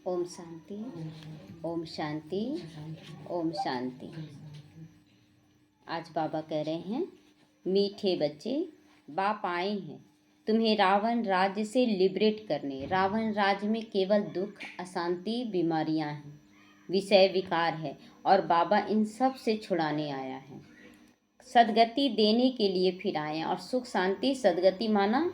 ओम शांति, ओम शांति, ओम शांति। आज बाबा कह रहे हैं, मीठे बच्चे, बाप आए हैं तुम्हें रावण राज्य से लिबरेट करने। रावण राज्य में केवल दुख, अशांति, बीमारियां हैं, विषय विकार है, और बाबा इन सब से छुड़ाने आया है। सदगति देने के लिए फिर आए हैं। और सुख शांति, सदगति माना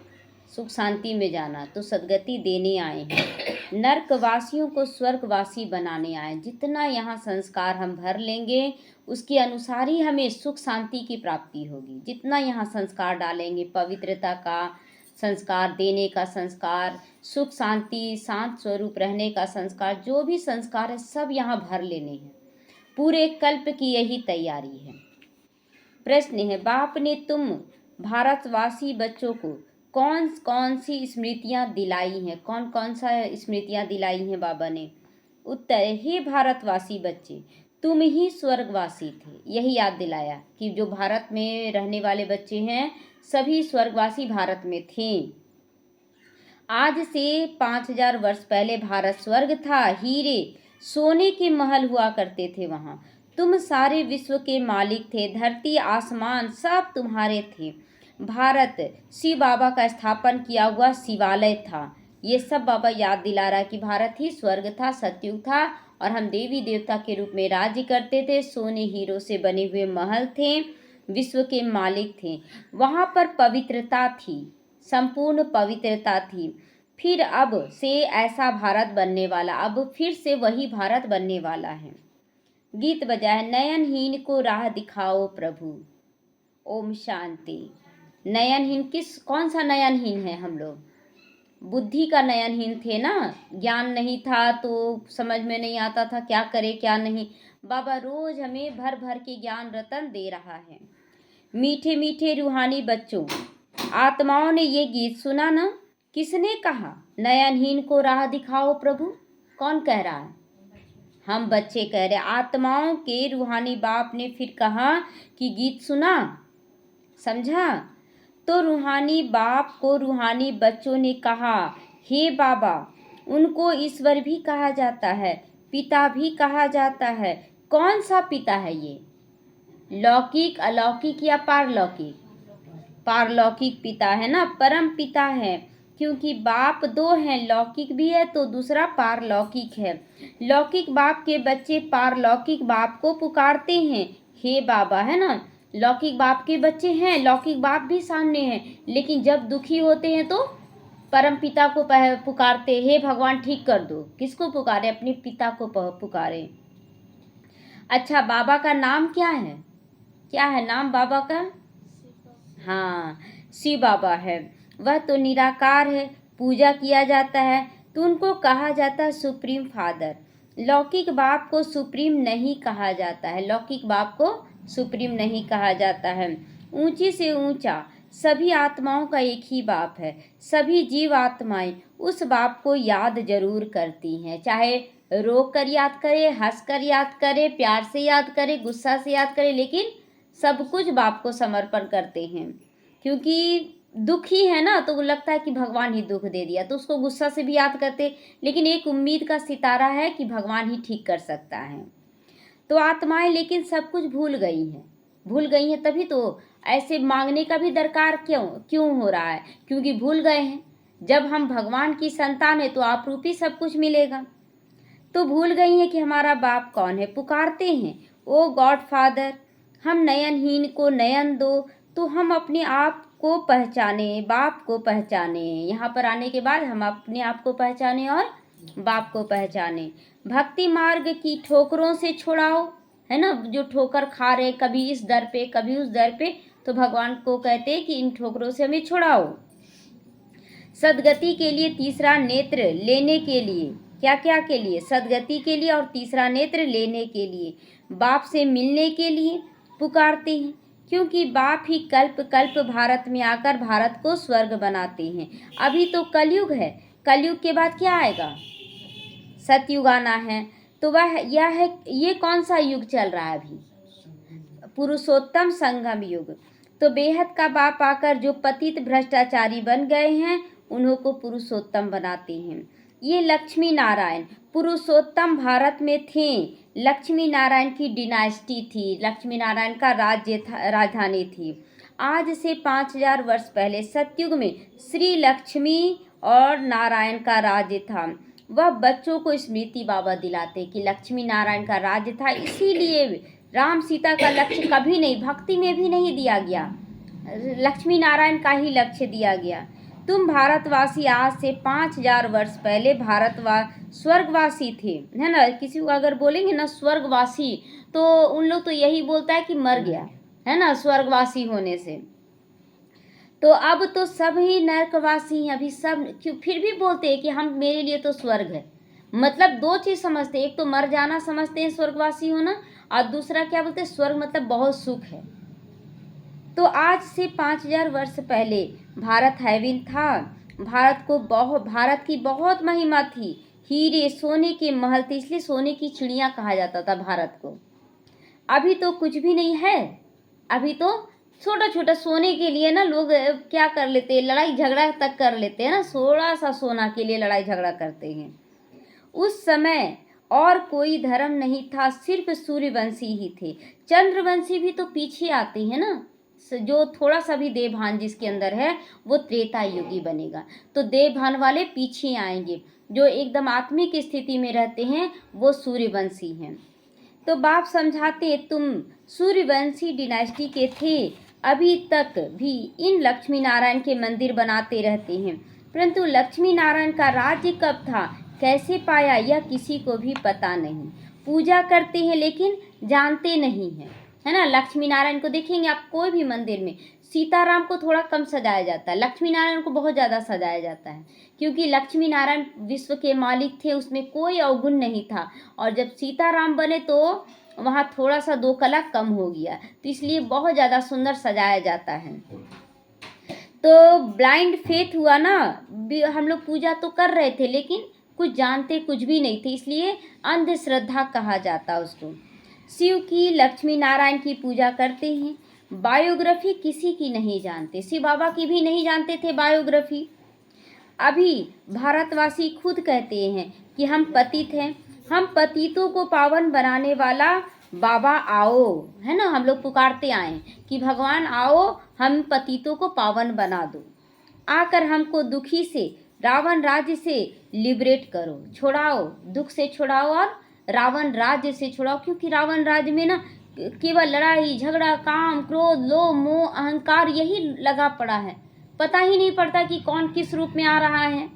सुख शांति में जाना, तो सदगति देने आए हैं। नरकवासियों को स्वर्गवासी बनाने आए। जितना यहाँ संस्कार हम भर लेंगे उसके अनुसार ही हमें सुख शांति की प्राप्ति होगी। जितना यहाँ संस्कार डालेंगे, पवित्रता का संस्कार, देने का संस्कार, सुख शांति, शांत स्वरूप रहने का संस्कार, जो भी संस्कार है सब यहाँ भर लेने हैं। पूरे कल्प की यही तैयारी है। प्रश्न है, बाप ने तुम भारतवासी बच्चों को कौन कौन सी स्मृतियाँ दिलाई हैं? कौन कौन सा स्मृतियाँ दिलाई हैं बाबा ने? उत्तर, हे भारतवासी बच्चे, तुम ही स्वर्गवासी थे। यही याद दिलाया कि जो भारत में रहने वाले बच्चे हैं सभी स्वर्गवासी भारत में थे। आज से 5000 वर्ष पहले भारत स्वर्ग था। हीरे सोने के महल हुआ करते थे वहाँ। तुम सारे विश्व के मालिक थे। धरती आसमान सब तुम्हारे थे। भारत शिव बाबा का स्थापन किया हुआ शिवालय था। ये सब बाबा याद दिला रहा है कि भारत ही स्वर्ग था, सतयुग था, और हम देवी देवता के रूप में राज्य करते थे। सोने हीरो से बने हुए महल थे, विश्व के मालिक थे। वहाँ पर पवित्रता थी, संपूर्ण पवित्रता थी। फिर अब से ऐसा भारत बनने वाला, अब फिर से वही भारत बनने वाला है। गीत बजा है, नयनहीन को राह दिखाओ प्रभु। ओम शांति। नयनहीन कौन सा नयनहीन है? हम लोग बुद्धि का नयनहीन थे ना। ज्ञान नहीं था तो समझ में नहीं आता था क्या करे क्या नहीं। बाबा रोज हमें भर भर के ज्ञान रतन दे रहा है। मीठे मीठे रूहानी बच्चों, आत्माओं ने ये गीत सुना ना? किसने कहा नयनहीन को राह दिखाओ प्रभु? कौन कह रहा है? हम बच्चे कह रहे। आत्माओं के रूहानी बाप ने फिर कहा कि गीत सुना, समझा? तो रूहानी बाप को रूहानी बच्चों ने कहा, हे बाबा, उनको ईश्वर भी कहा जाता है, पिता भी कहा जाता है। कौन सा पिता है ये? लौकिक, अलौकिक या पारलौकिक? पारलौकिक पिता है ना, परम पिता है। क्योंकि बाप दो हैं, लौकिक भी है तो दूसरा पारलौकिक है। लौकिक बाप के बच्चे पारलौकिक बाप को पुकारते हैं, हे बाबा, है ना। लौकिक बाप के बच्चे हैं, लौकिक बाप भी सामने हैं, लेकिन जब दुखी होते हैं तो परम पिता को पुकारते, हे भगवान ठीक कर दो। किसको पुकारे? अपने पिता को पुकारे। अच्छा, बाबा का नाम क्या है? क्या है नाम बाबा का? हाँ, शिव बाबा है। वह तो निराकार है, पूजा किया जाता है तो उनको कहा जाता है सुप्रीम फादर। लौकिक बाप को सुप्रीम नहीं कहा जाता है। लौकिक बाप को सुप्रीम नहीं कहा जाता है। ऊंची से ऊंचा सभी आत्माओं का एक ही बाप है। सभी जीव आत्माएं उस बाप को याद जरूर करती हैं, चाहे रो कर याद करे, हंस कर याद करे, प्यार से याद करे, गुस्सा से याद करे, लेकिन सब कुछ बाप को समर्पण करते हैं। क्योंकि दुखी है ना, तो लगता है कि भगवान ही दुख दे दिया, तो उसको गुस्सा से भी याद करते, लेकिन एक उम्मीद का सितारा है कि भगवान ही ठीक कर सकता है। तो आत्माएं लेकिन सब कुछ भूल गई हैं, तभी तो ऐसे मांगने का भी दरकार क्यों हो रहा है? क्योंकि भूल गए हैं। जब हम भगवान की संतान है तो आप रूपी सब कुछ मिलेगा। तो भूल गई हैं कि हमारा बाप कौन है। पुकारते हैं, ओ गॉड फादर, हम नयनहीन को नयन दो, तो हम अपने आप को पहचाने, बाप को पहचाने। यहाँ पर आने के बाद हम अपने आप को पहचाने और बाप को पहचाने। भक्ति मार्ग की ठोकरों से छुड़ाओ, है ना। जो ठोकर खा रहे, कभी इस दर पे कभी उस दर पे, तो भगवान को कहते हैं कि इन ठोकरों से हमें छुड़ाओ। सदगति के लिए तीसरा नेत्र लेने के लिए, क्या क्या के लिए? सदगति के लिए और तीसरा नेत्र लेने के लिए, बाप से मिलने के लिए पुकारते हैं। क्योंकि बाप ही कल्प कल्प भारत में आकर भारत को स्वर्ग बनाते हैं। अभी तो कलयुग है, कलयुग के बाद क्या आएगा? सतयुग आना है। तो ये कौन सा युग चल रहा है अभी? पुरुषोत्तम संगम युग। तो बेहद का बाप आकर जो पतित भ्रष्टाचारी बन गए हैं उन्हों को पुरुषोत्तम बनाते हैं। ये लक्ष्मी नारायण पुरुषोत्तम भारत में थे। लक्ष्मी नारायण की डिनास्टी थी, लक्ष्मी नारायण का राज्य था, राजधानी थी। आज से 5000 वर्ष पहले सतयुग में श्री लक्ष्मी और नारायण का राज्य था। वह बच्चों को स्मृति बाबा दिलाते कि लक्ष्मी नारायण का राज्य था, इसीलिए राम सीता का लक्ष्य कभी नहीं, भक्ति में भी नहीं दिया गया, लक्ष्मी नारायण का ही लक्ष्य दिया गया। तुम भारतवासी आज से 5000 वर्ष पहले स्वर्गवासी थे, है ना। किसी को अगर बोलेंगे ना स्वर्गवासी, तो उन लोग तो यही बोलता है कि मर गया, है ना, स्वर्गवासी होने से। तो अब तो सब ही नरकवासी हैं, अभी सब क्यों फिर भी बोलते हैं कि हम, मेरे लिए तो स्वर्ग है। मतलब दो चीज़ समझते हैं, एक तो मर जाना समझते हैं स्वर्गवासी होना, और दूसरा क्या बोलते हैं, स्वर्ग मतलब बहुत सुख है। तो आज से 5000 वर्ष पहले भारत हैविन था। भारत की बहुत महिमा थी, हीरे सोने के महल थे, इसलिए सोने की चिड़िया कहा जाता था भारत को। अभी तो कुछ भी नहीं है, अभी तो छोटा छोटा सोने के लिए ना लोग क्या कर लेते हैं, लड़ाई झगड़ा तक कर लेते हैं ना, थोड़ा सा सोना के लिए लड़ाई झगड़ा करते हैं। उस समय और कोई धर्म नहीं था, सिर्फ सूर्यवंशी ही थे। चंद्रवंशी भी तो पीछे आते हैं ना, जो थोड़ा सा भी देवभान जिसके अंदर है वो त्रेता युगी बनेगा, तो देवभान वाले पीछे आएंगे। जो एकदम आत्मिक स्थिति में रहते हैं वो सूर्यवंशी हैं। तो बाप समझाते, तुम सूर्यवंशी डिनास्टी के थे, अभी तक भी इन लक्ष्मी नारायण के मंदिर बनाते रहते हैं, परंतु लक्ष्मी नारायण का राज्य कब था, कैसे पाया, यह किसी को भी पता नहीं। पूजा करते हैं लेकिन जानते नहीं हैं, है ना। लक्ष्मी नारायण को देखेंगे आप कोई भी मंदिर में, सीताराम को थोड़ा कम सजाया जाता है, लक्ष्मी नारायण को बहुत ज़्यादा सजाया जाता है, क्योंकि लक्ष्मी नारायण विश्व के मालिक थे, उसमें कोई अवगुण नहीं था। और जब सीताराम बने तो वहाँ थोड़ा सा 2 कला कम हो गया, तो इसलिए बहुत ज़्यादा सुंदर सजाया जाता है। तो ब्लाइंड फेथ हुआ ना, हम लोग पूजा तो कर रहे थे लेकिन कुछ जानते कुछ भी नहीं थे, इसलिए अंधश्रद्धा कहा जाता उसको। शिव की, लक्ष्मी नारायण की पूजा करते हैं, बायोग्राफी किसी की नहीं जानते, शिव बाबा की भी नहीं जानते थे बायोग्राफी। अभी भारतवासी खुद कहते हैं कि हम पतित हैं, हम पतितों को पावन बनाने वाला बाबा आओ, है ना, हम लोग पुकारते आए कि भगवान आओ, हम पतितों को पावन बना दो, आकर हमको दुखी से, रावण राज्य से लिबरेट करो, छुड़ाओ, दुख से छुड़ाओ और रावण राज्य से छुड़ाओ। क्योंकि रावण राज्य में ना केवल लड़ाई झगड़ा, काम क्रोध लोभ मोह अहंकार यही लगा पड़ा है, पता ही नहीं पड़ता कि कौन किस रूप में आ रहा है।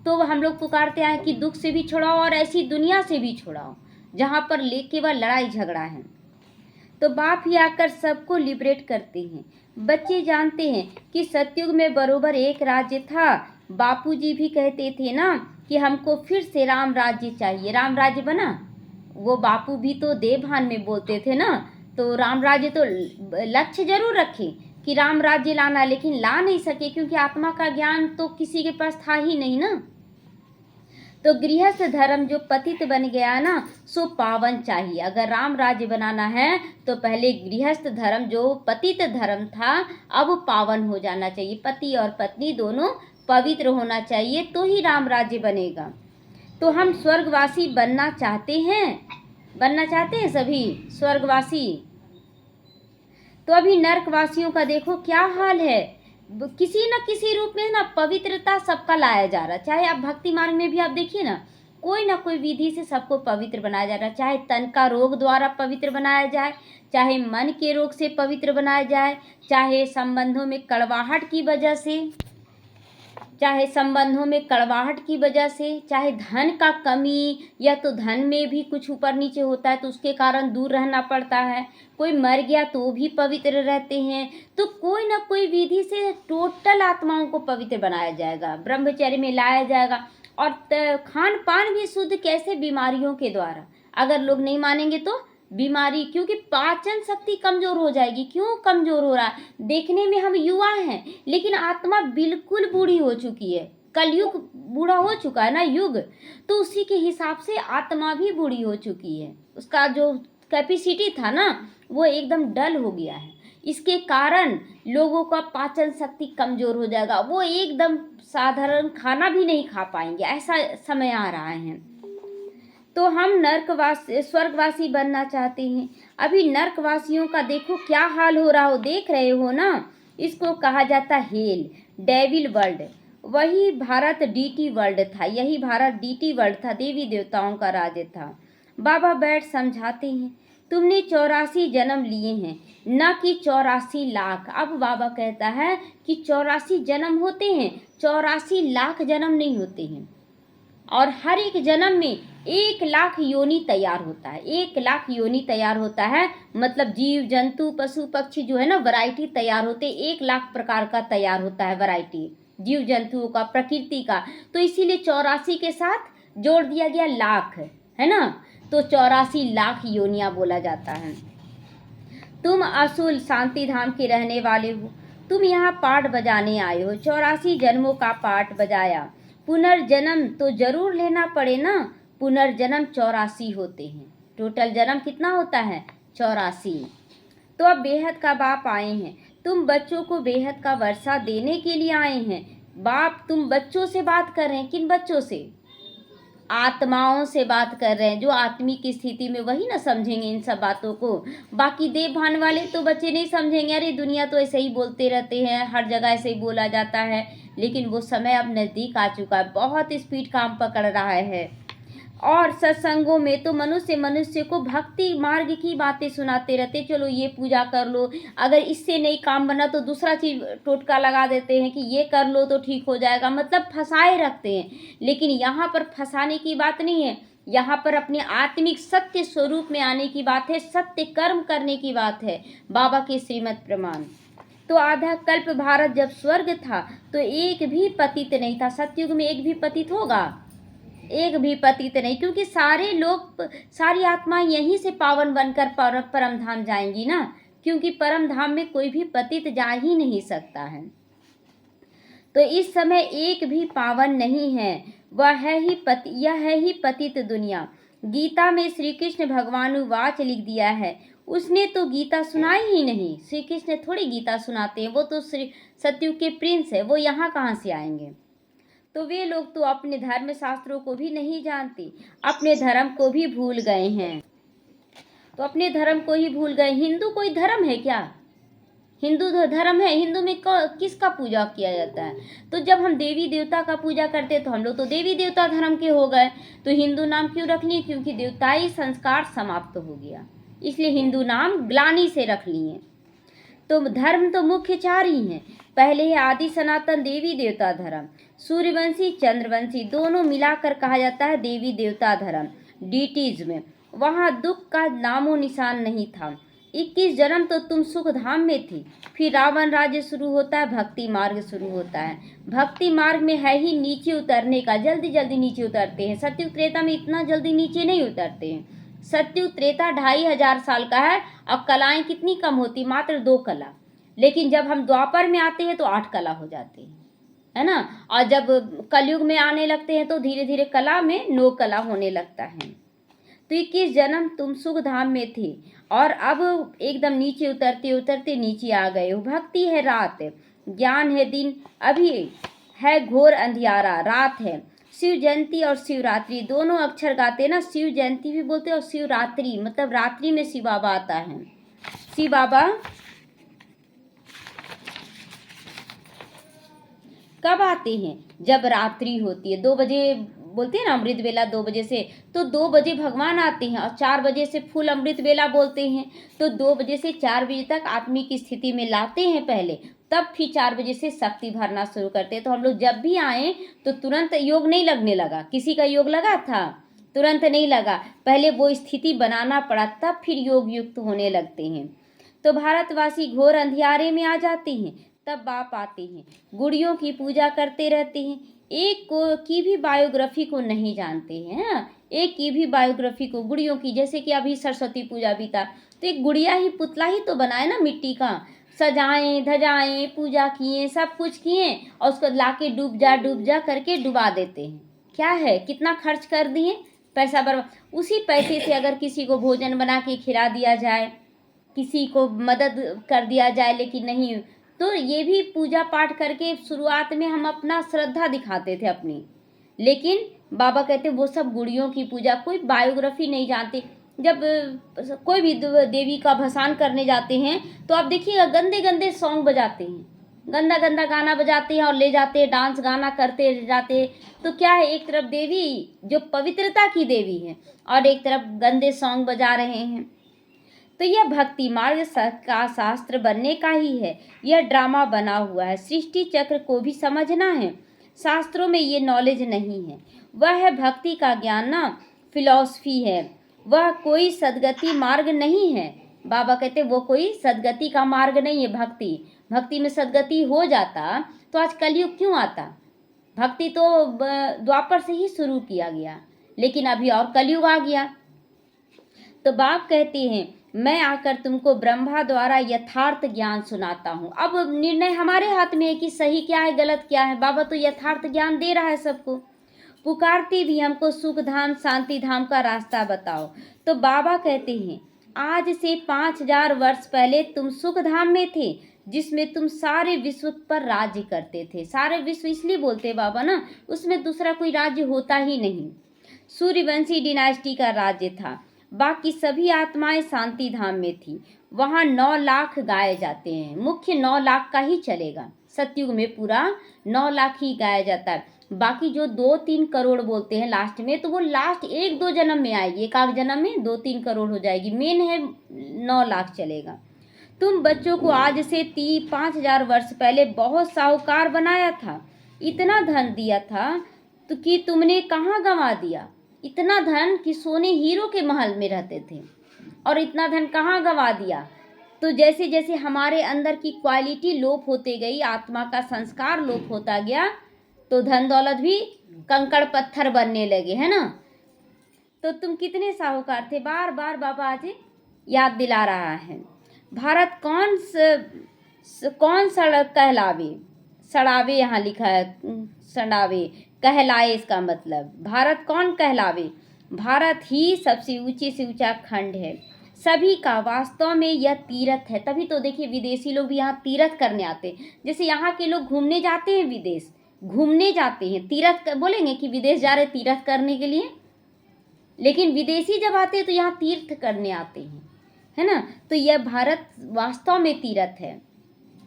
तो हम लोग पुकारते हैं कि दुख से भी छुड़ाओ और ऐसी दुनिया से भी छुड़ाओ जहाँ पर केवल लड़ाई झगड़ा है। तो बाप ही आकर सबको लिबरेट करते हैं। बच्चे जानते हैं कि सतयुग में बरोबर एक राज्य था। बापूजी भी कहते थे ना कि हमको फिर से राम राज्य चाहिए, राम राज्य बना। वो बापू भी तो देवभान में बोलते थे ना, तो राम राज्य तो लक्ष्य जरूर रखे कि राम राज्य लाना, लेकिन ला नहीं सके क्योंकि आत्मा का ज्ञान तो किसी के पास था ही नहीं ना। तो गृहस्थ धर्म जो पतित बन गया ना, सो पावन चाहिए। अगर राम राज्य बनाना है तो पहले गृहस्थ धर्म जो पतित धर्म था अब पावन हो जाना चाहिए, पति और पत्नी दोनों पवित्र होना चाहिए, तो ही राम राज्य बनेगा। तो हम स्वर्गवासी बनना चाहते हैं सभी स्वर्गवासी। तो अभी नरकवासियों का देखो क्या हाल है, किसी न किसी रूप में ना पवित्रता सबका लाया जा रहा है। चाहे आप भक्ति मार्ग में भी आप देखिए ना, कोई ना कोई विधि से सबको पवित्र बनाया जा रहा है। चाहे तन का रोग द्वारा पवित्र बनाया जाए, चाहे मन के रोग से पवित्र बनाया जाए, चाहे संबंधों में कड़वाहट की वजह से, चाहे चाहे धन का कमी, या तो धन में भी कुछ ऊपर नीचे होता है तो उसके कारण दूर रहना पड़ता है, कोई मर गया तो भी पवित्र रहते हैं। तो कोई ना कोई विधि से टोटल आत्माओं को पवित्र बनाया जाएगा, ब्रह्मचर्य में लाया जाएगा। और खान पान भी शुद्ध कैसे, बीमारियों के द्वारा। अगर लोग नहीं मानेंगे तो बीमारी, क्योंकि पाचन शक्ति कमजोर हो जाएगी। क्यों कमजोर हो रहा है, देखने में हम युवा हैं लेकिन आत्मा बिल्कुल बूढ़ी हो चुकी है, कलयुग बूढ़ा हो चुका है ना युग, तो उसी के हिसाब से आत्मा भी बूढ़ी हो चुकी है, उसका जो कैपेसिटी था ना वो एकदम डल हो गया है। इसके कारण लोगों का पाचन शक्ति कमजोर हो जाएगा, वो एकदम साधारण खाना भी नहीं खा पाएंगे, ऐसा समय आ रहा है। तो हम स्वर्गवासी बनना चाहते हैं। अभी नर्कवासियों का देखो क्या हाल हो रहा हो, देख रहे हो ना। इसको कहा जाता हेल, डेविल वर्ल्ड। वही भारत डीटी वर्ल्ड था, यही भारत डीटी वर्ल्ड था, देवी देवताओं का राज्य था। बाबा बैठ समझाते हैं, तुमने 84 जन्म लिए हैं, न कि 84 लाख। अब बाबा कहता है कि 84 जन्म होते हैं, 84 लाख जन्म नहीं होते हैं। और हर एक जन्म में 1 लाख योनि तैयार होता है, 1 लाख योनि तैयार होता है। मतलब जीव जंतु पशु पक्षी जो है ना, वैरायटी तैयार होते, 1 लाख प्रकार का तैयार होता है वैरायटी जीव जंतुओं का, प्रकृति का। तो इसीलिए 84 के साथ जोड़ दिया गया लाख, है ना। तो 84 लाख योनियां बोला जाता है। तुम असुल शांति धाम के रहने वाले हो, तुम यहाँ पाठ बजाने आए हो, 84 जन्मों का पाठ बजाया। पुनर्जन्म तो जरूर लेना पड़े ना, पुनर्जन्म 84 होते हैं। टोटल जन्म कितना होता है? 84। तो अब बेहद का बाप आए हैं, तुम बच्चों को बेहद का वर्षा देने के लिए आए हैं। बाप तुम बच्चों से बात कर रहे हैं, किन बच्चों से? आत्माओं से बात कर रहे हैं, जो आत्मिक की स्थिति में, वही ना समझेंगे इन सब बातों को। बाकी देव भान वाले तो बच्चे नहीं समझेंगे, अरे दुनिया तो ऐसे ही बोलते रहते हैं, हर जगह ऐसे ही बोला जाता है। लेकिन वो समय अब नज़दीक आ चुका है, बहुत स्पीड काम पकड़ रहा है। और सत्संगों में तो मनुष्य को भक्ति मार्ग की बातें सुनाते रहते, चलो ये पूजा कर लो, अगर इससे नहीं काम बना तो दूसरा चीज़ टोटका लगा देते हैं कि ये कर लो तो ठीक हो जाएगा, मतलब फंसाए रखते हैं। लेकिन यहाँ पर फंसाने की बात नहीं है, यहाँ पर अपने आत्मिक सत्य स्वरूप में आने की बात है, सत्य कर्म करने की बात है। बाबा के श्रीमत प्रमाण। तो आधा कल्प भारत जब स्वर्ग था तो एक भी पतित नहीं था। सतयुग में एक भी पतित होगा? एक भी पतित नहीं, क्योंकि सारे लोग, सारी आत्माएं यहीं से पावन बनकर परम धाम जाएंगी ना, क्योंकि परम धाम में कोई भी पतित जा ही नहीं सकता है। तो इस समय एक भी पावन नहीं है, यह है ही पतित दुनिया। गीता में श्री कृष्ण भगवान वाच लिख दिया है, उसने तो गीता सुनाई ही नहीं। श्री कृष्ण थोड़ी गीता सुनाते हैं, वो तो श्री सतयुग के प्रिंस है, वो यहाँ कहाँ से आएंगे। तो वे लोग तो अपने धर्म शास्त्रों को भी नहीं जानते, अपने धर्म को भी भूल गए हैं। तो अपने धर्म को ही भूल गए। हिंदू कोई धर्म है क्या? हिंदू धर्म है? हिंदू में किसका पूजा किया जाता है? तो जब हम देवी देवता का पूजा करते हैं तो हम लोग तो देवी देवता धर्म के हो गए। तो हिंदू नाम क्यों रख लिए? क्योंकि देवताई संस्कार समाप्त हो गया, इसलिए हिंदू नाम ग्लानि से रख लिए। तो धर्म तो मुख्य 4 ही हैं। पहले है आदि सनातन देवी देवता धर्म, सूर्यवंशी चंद्रवंशी दोनों मिलाकर कहा जाता है देवी देवता धर्म। डीटीज में वहाँ दुख का नामो निशान नहीं था। 21 जन्म तो तुम सुख धाम में थी, फिर रावण राज्य शुरू होता है, भक्ति मार्ग शुरू होता है। भक्ति मार्ग में है ही नीचे उतरने का, जल्दी जल्दी नीचे उतरते हैं। सतयुग त्रेता में इतना जल्दी नीचे नहीं उतरते हैं। सतयुग त्रेता 2500 साल का है, और कलाएं कितनी कम होती, मात्र 2 कला। लेकिन जब हम द्वापर में आते हैं तो 8 कला हो जाती है ना। और जब कलयुग में आने लगते हैं तो धीरे धीरे कला में 9 कला होने लगता है। तो 21 जन्म तुम सुख धाम में थे, और अब एकदम नीचे उतरते उतरते नीचे आ गए हो। भक्ति है रात, ज्ञान है दिन, अभी है घोर अंधियारा, रात है। शिव जयंती और शिवरात्रि दोनों अक्षर गाते हैं ना, शिव जयंती भी बोलते हैं और शिवरात्रि, मतलब रात्रि में शिव बाबा आता है। शिव बाबा कब आते हैं? जब रात्रि होती है, 2 बजे बोलते हैं ना अमृत बेला, 2 बजे से, तो 2 बजे भगवान आते हैं और 4 बजे से फुल अमृत बेला बोलते हैं। तो 2 बजे से 4 बजे तक आत्मिक की स्थिति में लाते हैं पहले, तब फिर 4 बजे से शक्ति भरना शुरू करते हैं। तो हम लोग जब भी आए तो तुरंत योग नहीं लगने लगा। किसी का योग लगा था? तुरंत नहीं लगा, पहले वो स्थिति बनाना पड़ा, तब फिर योग युक्त होने लगते हैं। तो भारतवासी घोर अंधियारे में आ जाते हैं, तब बाप आते हैं, गुड़ियों की पूजा करते रहते हैं। एक को की भी बायोग्राफी को नहीं जानते हैं, एक की भी बायोग्राफी को, गुड़ियों की। जैसे कि अभी सरस्वती पूजा भी था, तो एक गुड़िया ही, पुतला ही तो बनाए ना मिट्टी का, सजाएं धजाएं, पूजा किए, सब कुछ किए, और उसको लाके डूब जा करके डुबा देते हैं। क्या है, कितना खर्च कर दिए, पैसा बर्बाद। उसी पैसे से अगर किसी को भोजन बना के खिला दिया जाए, किसी को मदद कर दिया जाए, लेकिन नहीं। तो ये भी पूजा पाठ करके शुरुआत में हम अपना श्रद्धा दिखाते थे अपनी, लेकिन बाबा कहते वो सब गुड़ियों की पूजा, कोई बायोग्राफी नहीं जानते। जब कोई भी देवी का भसान करने जाते हैं तो आप देखिएगा गंदे गंदे सॉन्ग बजाते हैं, गंदा गंदा गाना बजाते हैं और ले जाते हैं, डांस गाना करते जाते हैं। तो क्या है, एक तरफ देवी जो पवित्रता की देवी है और एक तरफ गंदे सॉन्ग बजा रहे हैं। तो यह भक्ति मार्ग का शास्त्र बनने का ही है, यह ड्रामा बना हुआ है। सृष्टि चक्र को भी समझना है, शास्त्रों में ये नॉलेज नहीं है। वह है भक्ति का ज्ञान ना, फिलॉसफी है, वह कोई सदगति मार्ग नहीं है। बाबा कहते वो कोई सदगति का मार्ग नहीं है। भक्ति में सदगति हो जाता तो आज कलयुग क्यों आता। भक्ति तो द्वापर से ही शुरू किया गया, लेकिन अभी और कलयुग आ गया। तो बाप कहते हैं मैं आकर तुमको ब्रह्मा द्वारा यथार्थ ज्ञान सुनाता हूँ। अब निर्णय हमारे हाथ में है कि सही क्या है गलत क्या है। बाबा तो यथार्थ ज्ञान दे रहा है सबको। पुकारती भी हमको सुख धाम शांति धाम का रास्ता बताओ। तो बाबा कहते हैं आज से 5000 वर्ष पहले तुम सुख धाम में थे, जिसमें तुम सारे विश्व पर राज्य करते थे। सारे विश्व इसलिए बोलते बाबा ना, उसमें दूसरा कोई राज्य होता ही नहीं। सूर्यवंशी डिनास्टी का राज्य था, बाकी सभी आत्माएं शांति धाम में थी। वहाँ 9 लाख गाए जाते हैं, मुख्य 9 लाख का ही चलेगा। सतयुग में पूरा 9 लाख ही गाया जाता है। बाकी जो 2-3 करोड़ बोलते हैं लास्ट में, तो वो लास्ट 1-2 जन्म में आएगी, एक आध जन्म में 2-3 करोड़ हो जाएगी। मेन है 9 लाख चलेगा। तुम बच्चों को आज से 5000 वर्ष पहले बहुत साहूकार बनाया था, इतना धन दिया था तो कि तुमने कहाँ गंवा दिया। इतना धन कि सोने हीरो के महल में रहते थे, और इतना धन कहाँ गंवा दिया। तो जैसे जैसे हमारे अंदर की क्वालिटी लोप होते गई, आत्मा का संस्कार लोप होता गया, तो धन दौलत भी कंकड़ पत्थर बनने लगे, है ना। तो तुम कितने साहूकार थे। बार बार बाबा आज याद दिला रहा है। भारत कौन सड़क कहलावे, सड़ावे यहाँ लिखा है, सड़ावे कहलाए, इसका मतलब भारत कौन कहलावे। भारत ही सबसे ऊंचे से ऊंचा खंड है सभी का। वास्तव में यह तीर्थ है। तभी तो देखिए विदेशी लोग भी यहाँ तीर्थ करने आते हैं। जैसे यहाँ के लोग घूमने जाते हैं, विदेश घूमने जाते हैं, तीर्थ बोलेंगे कि विदेश जा रहे तीर्थ करने के लिए, लेकिन विदेशी जब आते हैं तो यहाँ तीर्थ करने आते हैं, है ना। तो यह भारत वास्तव में तीर्थ है,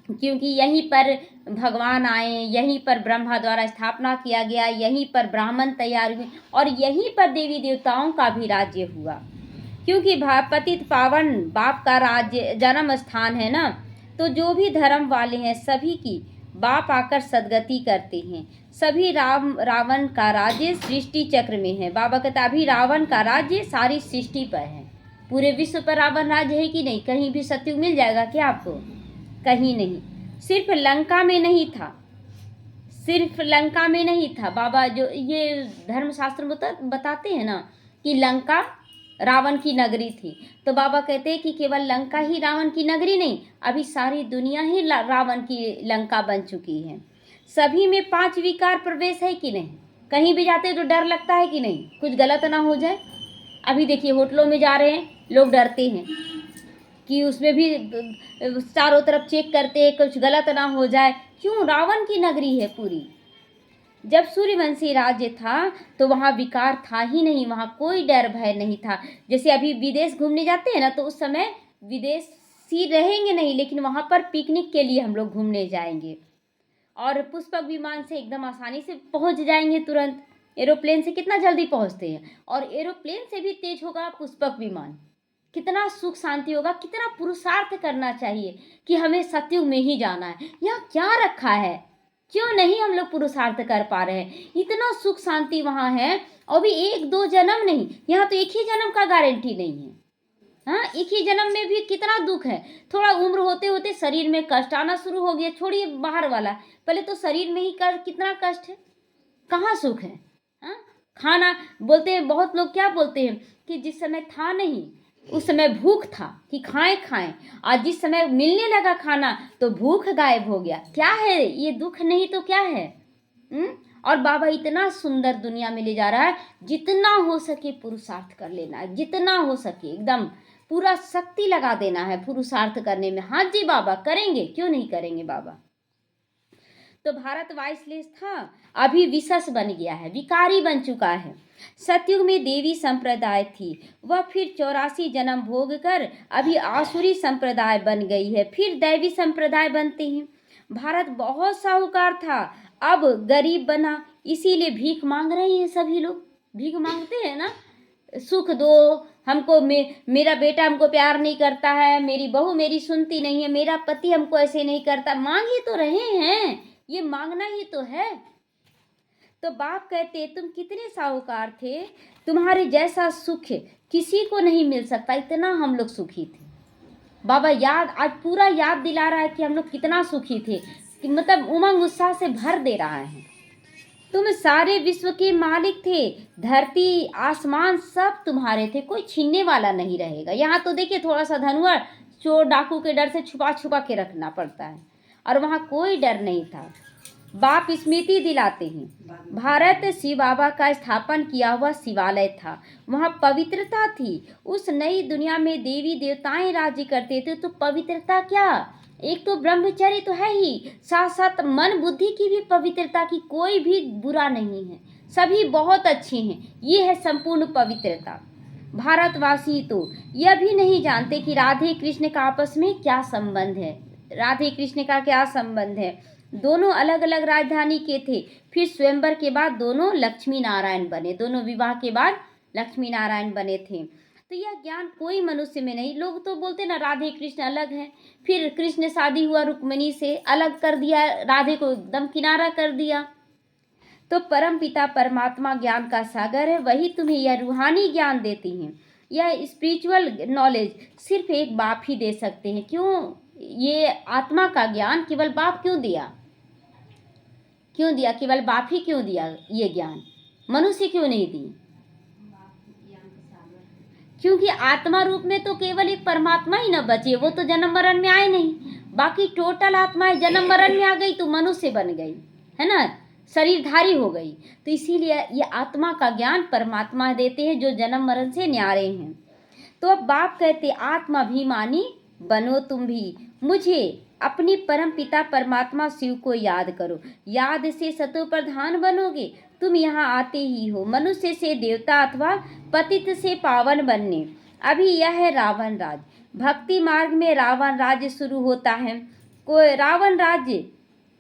क्योंकि यहीं पर भगवान आए, यहीं पर ब्रह्मा द्वारा स्थापना किया गया, यहीं पर ब्राह्मण तैयार हुए और यहीं पर देवी देवताओं का भी राज्य हुआ। क्योंकि पतित पावन बाप का राज्य जन्म स्थान है ना। तो जो भी धर्म वाले हैं सभी की बाप आकर सदगति करते हैं। सभी रावण का राज्य सृष्टि चक्र में है। बाबा कहता अभी रावण का राज्य सारी सृष्टि पर है। पूरे विश्व पर रावण राज्य है कि नहीं। कहीं भी सतयुग मिल जाएगा क्या आपको, कहीं नहीं। सिर्फ लंका में नहीं था, सिर्फ लंका में नहीं था। बाबा जो ये धर्मशास्त्र में बताते हैं ना कि लंका रावण की नगरी थी, तो बाबा कहते हैं कि केवल लंका ही रावण की नगरी नहीं, अभी सारी दुनिया ही रावण की लंका बन चुकी है। सभी में 5 विकार प्रवेश है कि नहीं। कहीं भी जाते तो डर लगता है कि नहीं, कुछ गलत ना हो जाए। अभी देखिए होटलों में जा रहे हैं, लोग डरते हैं कि उसमें भी चारों तरफ चेक करते हैं कुछ गलत ना हो जाए। क्यों, रावण की नगरी है पूरी। जब सूर्यवंशी राज्य था तो वहाँ विकार था ही नहीं, वहाँ कोई डर भय नहीं था। जैसे अभी विदेश घूमने जाते हैं ना, तो उस समय विदेशी रहेंगे नहीं, लेकिन वहाँ पर पिकनिक के लिए हम लोग घूमने जाएंगे और पुष्पक विमान से एकदम आसानी से पहुँच जाएंगे तुरंत। एरोप्लेन से कितना जल्दी पहुँचते हैं, और एरोप्लेन से भी तेज होगा पुष्पक विमान। कितना सुख शांति होगा, कितना पुरुषार्थ करना चाहिए कि हमें सतयुग में ही जाना है। यहाँ क्या रखा है, क्यों नहीं हम लोग पुरुषार्थ कर पा रहे हैं। इतना सुख शांति वहाँ है, और भी 1-2 जन्म नहीं, यहाँ तो एक ही जन्म का गारंटी नहीं है। हाँ, एक ही जन्म में भी कितना दुख है। थोड़ा उम्र होते होते शरीर में कष्ट आना शुरू हो गया, छोड़िए बाहर वाला, पहले तो शरीर में ही कितना कष्ट है, कहाँ सुख है। हाँ, खाना बोलते हैं, बहुत लोग क्या बोलते हैं कि जिस समय था नहीं उस समय भूख था कि खाएं, आज जिस समय मिलने लगा खाना तो भूख गायब हो गया। क्या है ये, दुख नहीं तो क्या है। और बाबा इतना सुंदर दुनिया में ले जा रहा है, जितना हो सके पुरुषार्थ कर लेना है, जितना हो सके एकदम पूरा शक्ति लगा देना है पुरुषार्थ करने में। हाँ जी बाबा, करेंगे, क्यों नहीं करेंगे बाबा। तो भारत वाइसलेस था, अभी विशेष बन गया है, विकारी बन चुका है। सतयुग में देवी संप्रदाय थी, वह फिर 84 जन्म भोग कर अभी आसुरी संप्रदाय बन गई है, फिर दैवी संप्रदाय बनते हैं। भारत बहुत साहूकार था, अब गरीब बना, इसीलिए भीख मांग रहे हैं। सभी लोग भीख मांगते हैं ना, सुख दो हमको, मेरा बेटा हमको प्यार नहीं करता है, मेरी बहू मेरी सुनती नहीं है, मेरा पति हमको ऐसे नहीं करता। मांग ही तो रहे हैं, ये मांगना ही तो है। तो बाप कहते तुम कितने साहूकार थे, तुम्हारे जैसा सुख किसी को नहीं मिल सकता, इतना हम लोग सुखी थे। बाबा आज पूरा याद दिला रहा है कि हम लोग कितना सुखी थे, कि मतलब उमंग उत्साह से भर दे रहा है। तुम सारे विश्व के मालिक थे, धरती आसमान सब तुम्हारे थे, कोई छीनने वाला नहीं रहेगा। यहाँ तो देखिए थोड़ा सा धन हुआ, चोर डाकू के डर से छुपा छुपा के रखना पड़ता है, और वहाँ कोई डर नहीं था। बाप स्मृति दिलाते हैं, भारत शिव बाबा का स्थापन किया हुआ शिवालय था, वहाँ पवित्रता थी। उस नई दुनिया में देवी देवताएं राज्य करते थे, तो पवित्रता क्या, एक तो ब्रह्मचर्य तो है ही, साथ साथ मन बुद्धि की भी पवित्रता की कोई भी बुरा नहीं है, सभी बहुत अच्छे हैं, ये है संपूर्ण पवित्रता। भारतवासी तो यह भी नहीं जानते कि राधे कृष्ण का आपस में क्या संबंध है, राधे कृष्ण का क्या संबंध है। दोनों अलग अलग राजधानी के थे, फिर स्वयंवर के बाद दोनों लक्ष्मी नारायण बने, दोनों विवाह के बाद लक्ष्मी नारायण बने थे। तो यह ज्ञान कोई मनुष्य में नहीं। लोग तो बोलते ना राधे कृष्ण अलग हैं, फिर कृष्ण शादी हुआ रुक्मिणी से, अलग कर दिया, राधे को एकदम किनारा कर दिया। तो परम पिता परमात्मा ज्ञान का सागर है, वही तुम्हें यह रूहानी ज्ञान देती हैं। यह स्पिरिचुअल नॉलेज सिर्फ एक बाप ही दे सकते हैं। क्यों ये आत्मा का ज्ञान केवल बाप क्यों दिया, क्यों दिया, केवल बाप ही क्यों दिया ये ज्ञान, मनुष्य क्यों नहीं दी? क्योंकि आत्मा रूप में तो केवल एक परमात्मा ही न बचे, वो तो जन्म मरण में आए नहीं, बाकी टोटल आत्माएं जन्म मरण में आ गई तो मनुष्य बन गई है ना, शरीरधारी हो गई। तो इसीलिए ये आत्मा का ज्ञान परमात्मा देते हैं, जो जन्म मरण से न्यारे हैं। तो अब बाप कहते आत्माभिमानी बनो तुम भी, मुझे अपनी परम पिता परमात्मा शिव को याद करो, याद से सतो प्रधान बनोगे। तुम यहाँ आते ही हो मनुष्य से देवता अथवा पतित से पावन बनने। अभी यह है रावण राज, भक्ति मार्ग में रावण राज्य शुरू होता है। कोई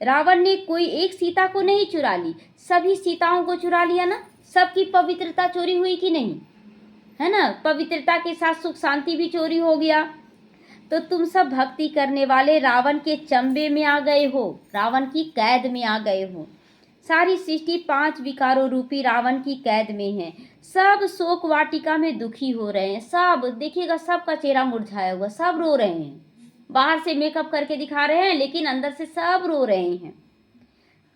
रावण ने कोई एक सीता को नहीं चुरा ली, सभी सीताओं को चुरा लिया ना, सबकी पवित्रता चोरी हुई कि नहीं, है ना, पवित्रता के साथ सुख शांति भी चोरी हो गया। तो तुम सब भक्ति करने वाले रावण के चंबे में आ गए हो, रावण की कैद में आ गए हो। सारी सृष्टि 5 विकारों रूपी रावण की कैद में है, सब शोक वाटिका में दुखी हो रहे हैं। सब देखिएगा, सबका चेहरा मुरझाया हुआ, सब रो रहे हैं, बाहर से मेकअप करके दिखा रहे हैं लेकिन अंदर से सब रो रहे हैं।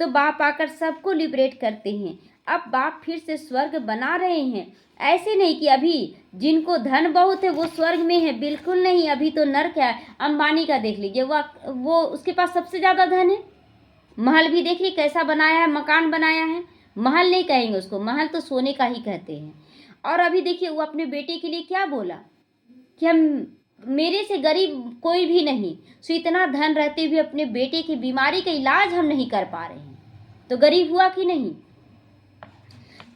तो बाप आकर सबको लिबरेट करते हैं। अब बाप फिर से स्वर्ग बना रहे हैं, ऐसे नहीं कि अभी जिनको धन बहुत है वो स्वर्ग में है, बिल्कुल नहीं, अभी तो नर्क है। अंबानी का देख लीजिए, वो उसके पास सबसे ज़्यादा धन है, महल भी देखिए कैसा बनाया है, मकान बनाया है, महल नहीं कहेंगे उसको, महल तो सोने का ही कहते हैं। और अभी देखिए वो अपने बेटे के लिए क्या बोला कि हम मेरे से गरीब कोई भी नहीं, सो इतना धन रहते हुए अपने बेटे की बीमारी का इलाज हम नहीं कर पा रहे हैं, तो गरीब हुआ कि नहीं।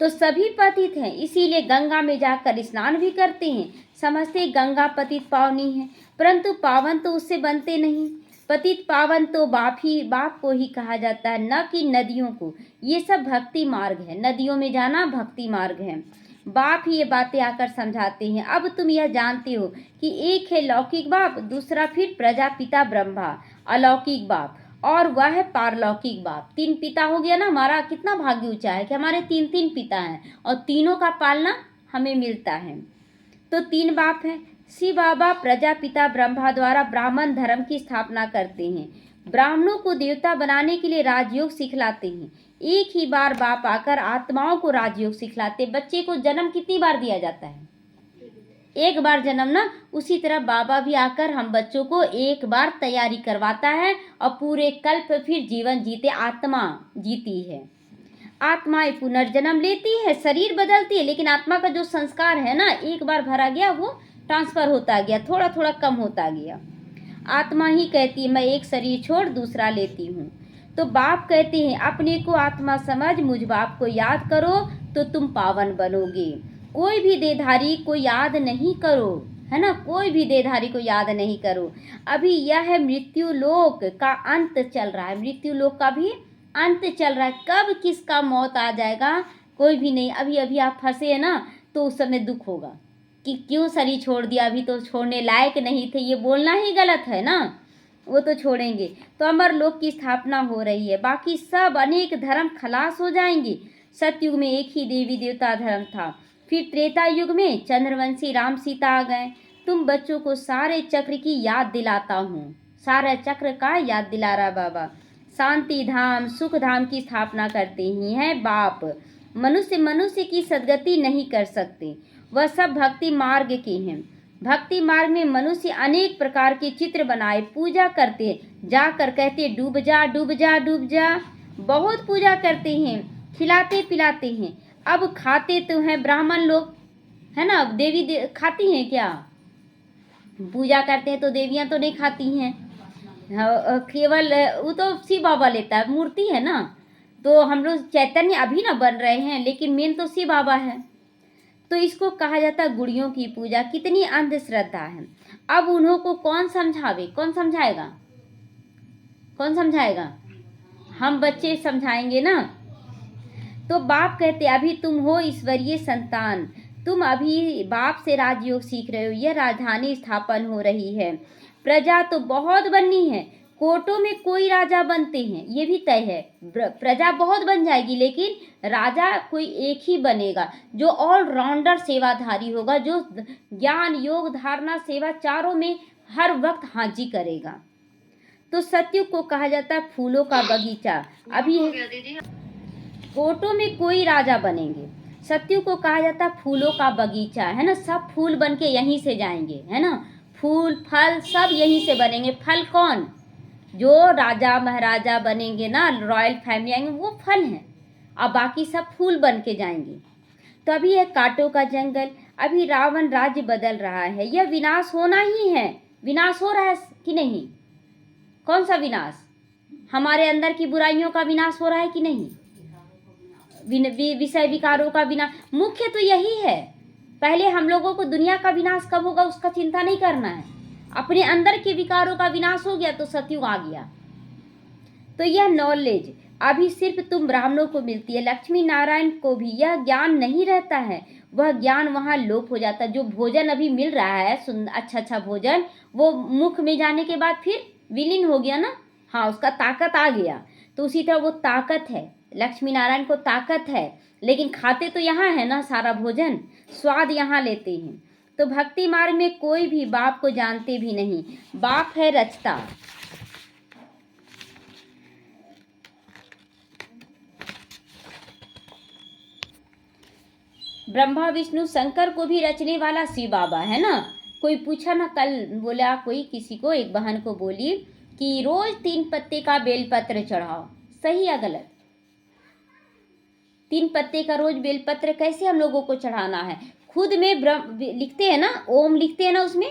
तो सभी पतित हैं, इसीलिए गंगा में जाकर स्नान भी करते हैं, समझते गंगा पतित पावनी है, परंतु पावन तो उससे बनते नहीं। पतित पावन तो बाप को ही कहा जाता है, न कि नदियों को। ये सब भक्ति मार्ग है, नदियों में जाना भक्ति मार्ग है। बाप ही ये बातें आकर समझाते हैं। अब तुम यह जानते हो कि एक है लौकिक बाप, दूसरा फिर प्रजापिता ब्रह्मा अलौकिक बाप, और वह है पारलौकिक बाप। 3 पिता हो गया ना, हमारा कितना भाग्य ऊंचा है कि हमारे 3 पिता हैं और तीनों का पालना हमें मिलता है। तो 3 बाप हैं। शिव बाबा प्रजापिता ब्रह्मा द्वारा ब्राह्मण धर्म की स्थापना करते हैं, ब्राह्मणों को देवता बनाने के लिए राजयोग सिखलाते हैं। एक ही बार बाप आकर आत्माओं को राजयोग सिखलाते। बच्चे को जन्म कितनी बार दिया जाता है? एक बार जन्म ना, उसी तरह बाबा भी आकर हम बच्चों को एक बार तैयारी करवाता है और पूरे कल्प फिर जीवन जीते आत्मा जीती है। आत्माएं पुनर्जन्म लेती है, शरीर बदलती है, लेकिन आत्मा का जो संस्कार है ना, एक बार भरा गया वो ट्रांसफर होता गया, थोड़ा थोड़ा कम होता गया। आत्मा ही कहती है मैं एक शरीर छोड़ दूसरा लेती हूँ। तो बाप कहते हैं अपने को आत्मा समझ, मुझ बाप को याद करो तो तुम पावन बनोगे। कोई भी देहधारी को याद नहीं करो, है ना, कोई भी देहधारी को याद नहीं करो। अभी यह मृत्यु लोक का अंत चल रहा है, मृत्यु लोक का भी अंत चल रहा है। कब किसका मौत आ जाएगा कोई भी नहीं। अभी अभी आप फंसे हैं ना, तो उस समय दुख होगा कि क्यों शरीर छोड़ दिया, अभी तो छोड़ने लायक नहीं थे, ये बोलना ही गलत है ना। वो तो छोड़ेंगे। तो अमर लोक की स्थापना हो रही है, बाकी सब अनेक धर्म खलास हो जाएंगे। सतयुग में एक ही देवी देवता धर्म था, फिर त्रेता युग में चंद्रवंशी राम सीता आ गए। तुम बच्चों को सारे चक्र की याद दिलाता हूँ, सारे चक्र का याद दिला रहा बाबा। शांति धाम सुख धाम की स्थापना करते ही हैं बाप। मनुष्य की सदगति नहीं कर सकते, वह सब भक्ति मार्ग के हैं। भक्ति मार्ग में मनुष्य अनेक प्रकार के चित्र बनाए पूजा करते, जाकर कहते डूब जा डूब जा डूब जा। बहुत पूजा करते हैं, खिलाते पिलाते हैं। अब खाते तो हैं ब्राह्मण लोग, है ना। देवी खाती हैं क्या? पूजा करते हैं तो देवियां तो नहीं खाती हैं। केवल वो तो शिव बाबा लेता है, मूर्ति है ना। तो हम लोग चैतन्य अभी ना बन रहे हैं, लेकिन मेन तो शिव बाबा है। तो इसको कहा जाता है गुड़ियों की पूजा। कितनी अंधश्रद्धा है। अब उन्हों को कौन समझावे, कौन समझाएगा, कौन समझाएगा? हम बच्चे समझाएंगे ना। तो बाप कहते अभी तुम हो ईश्वरीय संतान, तुम अभी बाप से राजयोग सीख रहे हो। यह राजधानी स्थापन हो रही है। प्रजा तो बहुत बननी है, कोटों में कोई राजा बनते हैं, ये भी तय है। प्रजा बहुत बन जाएगी, लेकिन राजा कोई एक ही बनेगा, जो ऑलराउंडर सेवाधारी होगा, जो ज्ञान योग धारणा सेवा चारों में हर वक्त हाजी करेगा। तो सतयुग को कहा जाता है फूलों का बगीचा। अभी कोटों में कोई राजा बनेंगे। सतयुग को कहा जाता है फूलों का बगीचा, है ना। सब फूल बन के यहीं से जाएंगे, है ना। फूल फल सब यहीं से बनेंगे। फल कौन? जो राजा महाराजा बनेंगे ना, रॉयल फैमिली आएंगे, वो फल हैं। अब बाकी सब फूल बन के जाएंगे। तो अभी है कांटों का जंगल। अभी रावण राज्य बदल रहा है, यह विनाश होना ही है। विनाश हो रहा है कि नहीं? कौन सा विनाश? हमारे अंदर की बुराइयों का विनाश हो रहा है कि नहीं? विषय विकारों का विनाश मुख्य तो यही है। पहले हम लोगों को दुनिया का विनाश कब होगा उसका चिंता नहीं करना है। अपने अंदर के विकारों का विनाश हो गया तो सतयुग आ गया। तो यह नॉलेज अभी सिर्फ तुम ब्राह्मणों को मिलती है। लक्ष्मी नारायण को भी यह ज्ञान नहीं रहता है, वह ज्ञान वहाँ लोप हो जाता है। जो भोजन अभी मिल रहा है अच्छा भोजन, वो मुख में जाने के बाद फिर विलीन हो गया ना। हाँ, उसका ताकत आ गया। तो उसी तरह वो ताकत है, लक्ष्मी नारायण को ताकत है, लेकिन खाते तो यहाँ है ना सारा भोजन, स्वाद यहाँ लेते हैं। तो भक्ति मार्ग में कोई भी बाप को जानते भी नहीं। बाप है रचता। ब्रह्मा विष्णु शंकर को भी रचने वाला शिव बाबा है ना। कोई पूछा ना, कल बोला कोई किसी को, एक बहन को बोली कि रोज 3 पत्ते का बेलपत्र चढ़ाओ। सही या गलत? 3 पत्ते का रोज बेलपत्र कैसे हम लोगों को चढ़ाना है? खुद में लिखते हैं ना, ओम लिखते हैं ना, उसमें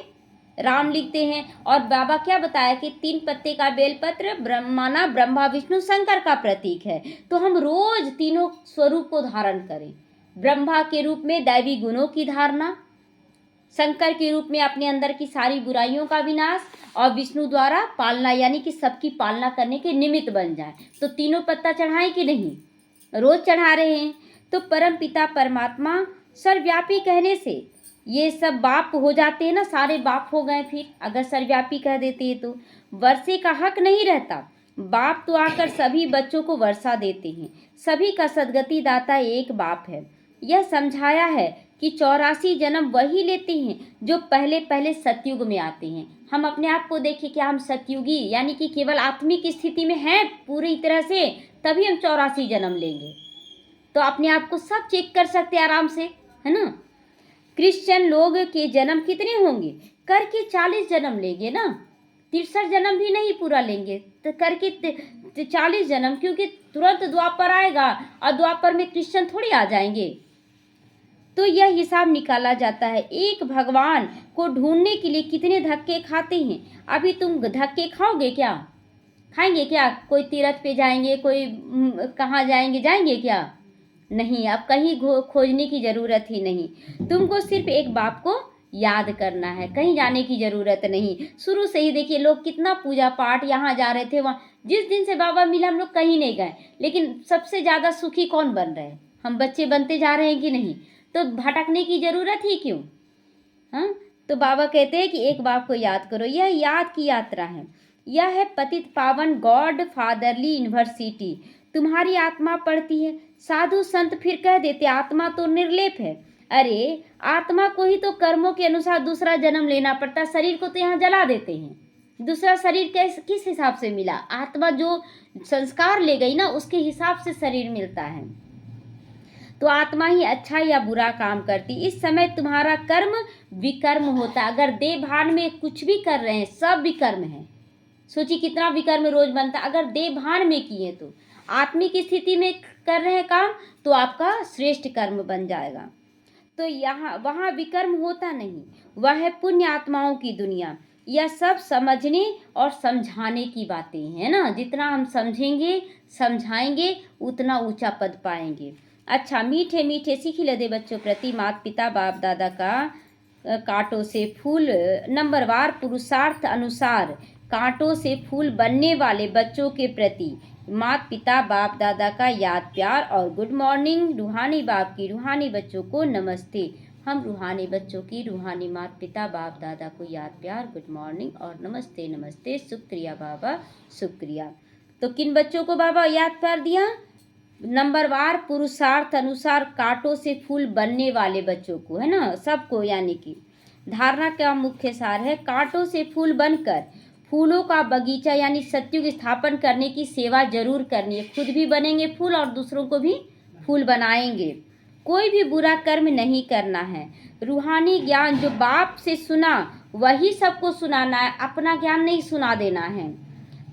राम लिखते हैं। और बाबा क्या बताया कि 3 पत्ते का बेलपत्र माना ब्रह्मा विष्णु शंकर का प्रतीक है। तो हम रोज तीनों स्वरूप को धारण करें। ब्रह्मा के रूप में दैवी गुणों की धारणा, शंकर के रूप में अपने अंदर की सारी बुराइयों का विनाश, और विष्णु द्वारा पालना, यानी कि सबकी पालना करने के निमित्त बन जाए। तो तीनों पत्ता चढ़ाएं कि नहीं? रोज चढ़ा रहे हैं। तो परम पिता परमात्मा सर्वव्यापी कहने से ये सब बाप हो जाते हैं ना, सारे बाप हो गए। फिर अगर सर्वव्यापी कह देते हैं तो वर्षे का हक नहीं रहता। बाप तो आकर सभी बच्चों को वर्षा देते हैं। सभी का सदगति दाता एक बाप है। यह समझाया है कि 84 जन्म वही लेते हैं जो पहले पहले सतयुग में आते हैं। हम अपने आप को देखें कि हम सतयुगी, यानी कि केवल आत्मिक स्थिति में हैं पूरी तरह से, तभी हम 84 जन्म लेंगे। तो अपने आप को सब चेक कर सकते हैं आराम से, है ना। क्रिश्चियन लोग के जन्म कितने होंगे? करके 40 जन्म लेंगे ना, 63 जन्म भी नहीं पूरा लेंगे, तो करके 40 जन्म, क्योंकि तुरंत द्वापर आएगा और द्वापर में क्रिश्चियन थोड़ी आ जाएंगे। तो यह हिसाब निकाला जाता है। एक भगवान को ढूंढने के लिए कितने धक्के खाते हैं। अभी तुम धक्के खाओगे क्या? खाएंगे क्या? कोई तीर्थ पे जाएंगे, कोई कहाँ जाएंगे, जाएंगे क्या? नहीं, अब कहीं खोजने की ज़रूरत ही नहीं। तुमको सिर्फ एक बाप को याद करना है, कहीं जाने की ज़रूरत नहीं। शुरू से ही देखिए लोग कितना पूजा पाठ, यहाँ जा रहे थे वहाँ, जिस दिन से बाबा मिला हम लोग कहीं नहीं गए, लेकिन सबसे ज़्यादा सुखी कौन बन रहे हैं? हम बच्चे बनते जा रहे हैं कि नहीं? तो भटकने की ज़रूरत ही क्यों? हाँ, तो बाबा कहते हैं कि एक बाप को याद करो। यह याद की यात्रा है, यह है पतित पावन गॉड फादरली यूनिवर्सिटी। तुम्हारी आत्मा पढ़ती है। साधु संत फिर कह देते आत्मा तो निर्लेप है। अरे, आत्मा को ही तो कर्मों के अनुसार दूसरा जन्म लेना पड़ता, शरीर को तो यहाँ जला देते हैं। दूसरा शरीर किस हिसाब से मिला? आत्मा जो संस्कार ले गई ना, उसके हिसाब से शरीर मिलता है। तो आत्मा ही अच्छा या बुरा काम करती। इस समय तुम्हारा कर्म विकर्म होता। अगर देह भान में कुछ भी कर रहे हैं, सब विकर्म है। सोचिए कितना विकर्म रोज बनता। अगर देह भान में किए तो आत्मिक स्थिति में कर रहे हैं काम, तो आपका श्रेष्ठ कर्म बन जाएगा। तो यहाँ वहाँ विकर्म होता नहीं, वह है पुण्य आत्माओं की दुनिया। यह सब समझने और समझाने की बातें हैं ना। जितना हम समझेंगे समझाएंगे उतना ऊंचा पद पाएंगे। अच्छा, मीठे मीठे सीख ले दे बच्चों प्रति माता पिता बाप दादा का कांटों से फूल नंबरवार पुरुषार्थ अनुसार कांटों से फूल बनने वाले बच्चों के प्रति माता पिता बाप दादा का याद प्यार और गुड मॉर्निंग। रूहानी बाप की रूहानी बच्चों को नमस्ते। हम रूहानी बच्चों की रूहानी माता पिता बाप दादा को याद प्यार, गुड मॉर्निंग और नमस्ते नमस्ते। शुक्रिया बाबा, शुक्रिया। तो किन बच्चों को बाबा याद प्यार दिया? नंबरवार पुरुषार्थ अनुसार कांटों से फूल बनने वाले बच्चों को, है ना, सबको। यानी कि धारणा का मुख्य सार है कांटों से फूल बनकर फूलों का बगीचा यानी सत्युग स्थापन करने की सेवा जरूर करनी है। खुद भी बनेंगे फूल और दूसरों को भी फूल बनाएंगे। कोई भी बुरा कर्म नहीं करना है। रूहानी ज्ञान जो बाप से सुना वही सबको सुनाना है, अपना ज्ञान नहीं सुना देना है।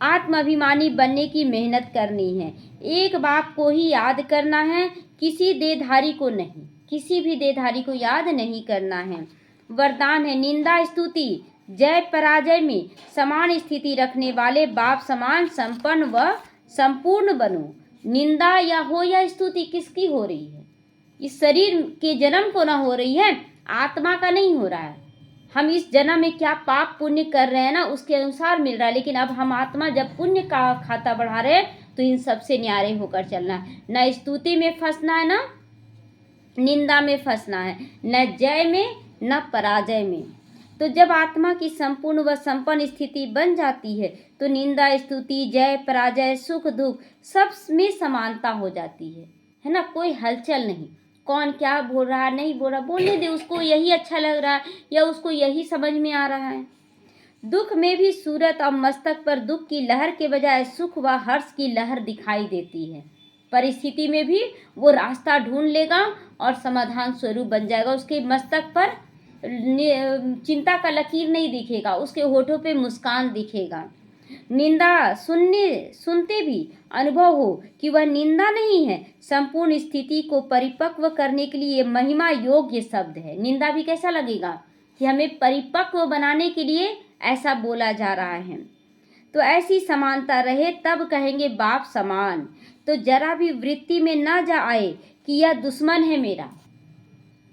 आत्माभिमानी बनने की मेहनत करनी है। एक बाप को ही याद करना है, किसी देहधारी को नहीं, किसी भी देहधारी को याद नहीं करना है। वरदान है निंदा स्तुति जय पराजय में समान स्थिति रखने वाले बाप समान संपन्न व संपूर्ण बनो। निंदा या हो या स्तुति किसकी हो रही है? इस शरीर के जन्म को ना हो रही है, आत्मा का नहीं हो रहा है। हम इस जन्म में क्या पाप पुण्य कर रहे हैं ना, उसके अनुसार मिल रहा है। लेकिन अब हम आत्मा जब पुण्य का खाता बढ़ा रहे हैं तो इन सबसे न्यारे होकर चलना है। न स्तुति में फंसना है, ना निंदा में फंसना है, न जय में न पराजय में। तो जब आत्मा की संपूर्ण व संपन्न स्थिति बन जाती है तो निंदा स्तुति जय पराजय सुख दुख सब में समानता हो जाती है ना। कोई हलचल नहीं, कौन क्या बोल रहा है नहीं बोल रहा, बोलने दे, उसको यही अच्छा लग रहा है या उसको यही समझ में आ रहा है। दुख में भी सूरत और मस्तक पर दुख की लहर के बजाय सुख व हर्ष की लहर दिखाई देती है। परिस्थिति में भी वो रास्ता ढूंढ लेगा और समाधान स्वरूप बन जाएगा। उसके मस्तक पर चिंता का लकीर नहीं दिखेगा, उसके होठों पे मुस्कान दिखेगा। निंदा सुनते भी अनुभव हो कि वह निंदा नहीं है, संपूर्ण स्थिति को परिपक्व करने के लिए महिमा योग्य शब्द है। निंदा भी कैसा लगेगा कि हमें परिपक्व बनाने के लिए ऐसा बोला जा रहा है। तो ऐसी समानता रहे तब कहेंगे बाप समान। तो जरा भी वृत्ति में ना जा आए कि यह दुश्मन है मेरा,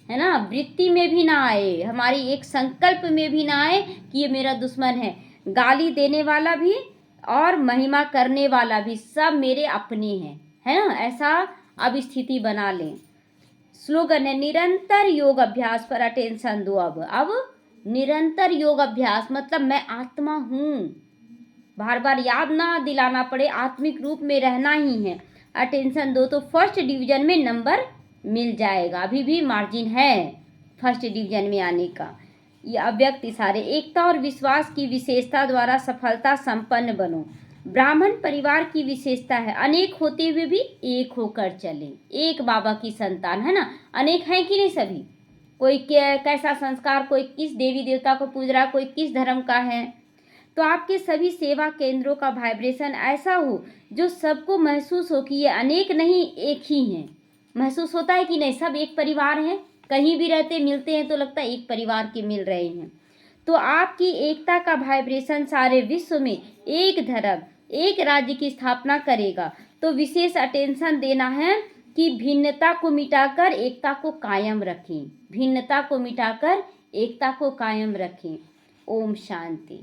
है ना। वृत्ति में भी ना आए, हमारी एक संकल्प में भी ना आए कि ये मेरा दुश्मन है। गाली देने वाला भी और महिमा करने वाला भी सब मेरे अपने हैं, है ना। ऐसा अब स्थिति बना लें। स्लोगन है निरंतर योग अभ्यास पर अटेंशन दो। अब निरंतर योग अभ्यास मतलब मैं आत्मा हूँ, बार बार याद ना दिलाना पड़े, आत्मिक रूप में रहना ही है। अटेंशन दो तो फर्स्ट डिवीजन में नंबर मिल जाएगा। अभी भी मार्जिन है फर्स्ट डिवीजन में आने का। ये अव्यक्त इशारे एकता और विश्वास की विशेषता द्वारा सफलता संपन्न बनो। ब्राह्मण परिवार की विशेषता है अनेक होते हुए भी एक होकर चले। एक बाबा की संतान, है ना। अनेक हैं कि नहीं सभी? कोई कैसा संस्कार, कोई किस देवी देवता को पूज रहा, कोई किस धर्म का है। तो आपके सभी सेवा केंद्रों का वाइब्रेशन ऐसा हो जो सबको महसूस हो कि ये अनेक नहीं एक ही हैं। महसूस होता है कि नहीं, सब एक परिवार हैं। कहीं भी रहते मिलते हैं तो लगता है एक परिवार के मिल रहे हैं। तो आपकी एकता का वाइब्रेशन सारे विश्व में एक धर्म एक राज्य की स्थापना करेगा तो विशेष अटेंशन देना है कि भिन्नता को मिटाकर एकता को कायम रखें, भिन्नता को मिटाकर एकता को कायम रखें। ओम शांति।